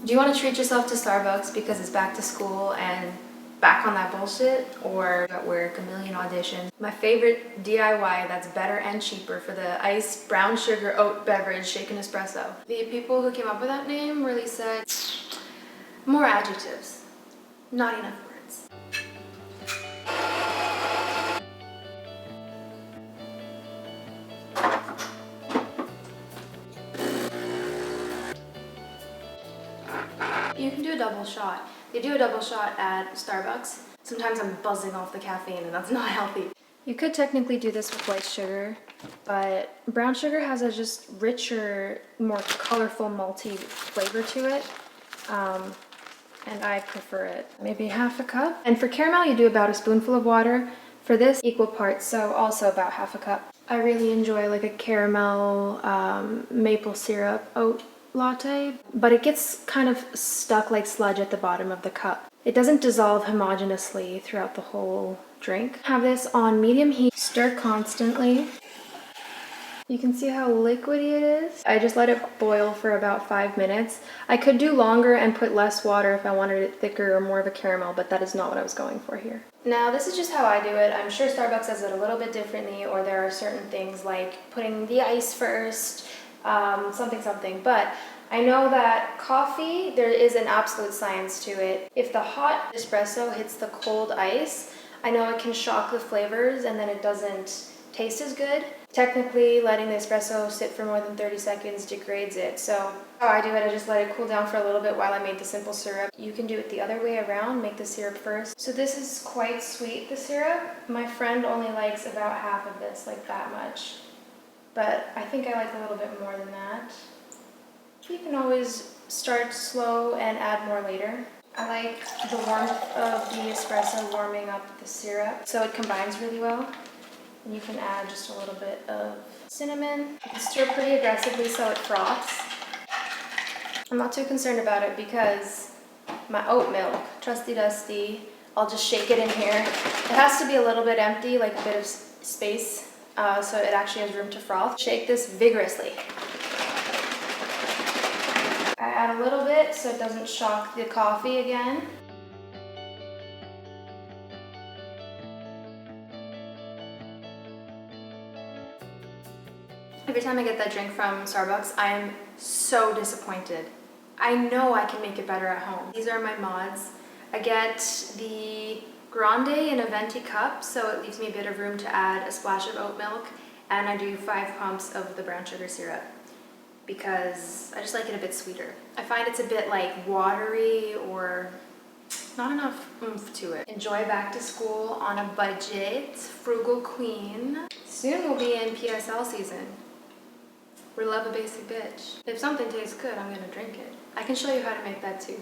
Do you want to treat yourself to Starbucks because it's back to school and back on that bullshit, or at work, a million auditions? My favorite DIY that's better and cheaper for the iced brown sugar oat beverage shaken espresso. The people who came up with that name really said more adjectives, not enough words. You can do a double shot. They do a double shot at Starbucks. Sometimes I'm buzzing off the caffeine and that's not healthy. You could technically do this with white sugar, but brown sugar has a just richer, more colorful, malty flavor to it. And I prefer it. Maybe half a cup. And for caramel, you do about a spoonful of water. For this, equal parts, so also about half a cup. I really enjoy like a caramel maple syrup oat latte, but it gets kind of stuck like sludge at the bottom of the cup. It doesn't dissolve homogeneously throughout the whole drink. Have this on medium heat, stir constantly. You can see how liquidy it is. I just let it boil for about 5 minutes. I could do longer and put less water if I wanted it thicker or more of a caramel, but that is not what I was going for here. Now, this is just how I do it. I'm sure Starbucks does it a little bit differently, or there are certain things like putting the ice first, something, but I know that coffee, there is an absolute science to it. If the hot espresso hits the cold ice, I know it can shock the flavors and then it doesn't taste as good. Technically, letting the espresso sit for more than 30 seconds degrades it. So how I do it, I just let it cool down for a little bit while I made the simple syrup. You can do it the other way around, make the syrup first. So this is quite sweet, the syrup. My friend only likes about half of this, like that much. But I think I like a little bit more than that. You can always start slow and add more later. I like the warmth of the espresso warming up the syrup, so it combines really well. And you can add just a little bit of cinnamon. You can stir pretty aggressively so it froths. I'm not too concerned about it because my oat milk, trusty dusty, I'll just shake it in here. It has to be a little bit empty, like a bit of space, so it actually has room to froth. Shake this vigorously. I add a little bit so it doesn't shock the coffee again. Every time I get that drink from Starbucks, I am so disappointed. I know I can make it better at home. These are my mods. I get the grande in a venti cup, so it leaves me a bit of room to add a splash of oat milk, and I do 5 pumps of the brown sugar syrup because I just like it a bit sweeter. I find it's a bit like watery or not enough oomph to it. Enjoy back to school on a budget, frugal queen. Soon we'll be in PSL season. We love a basic bitch. If something tastes good, I'm gonna drink it. I can show you how to make that too.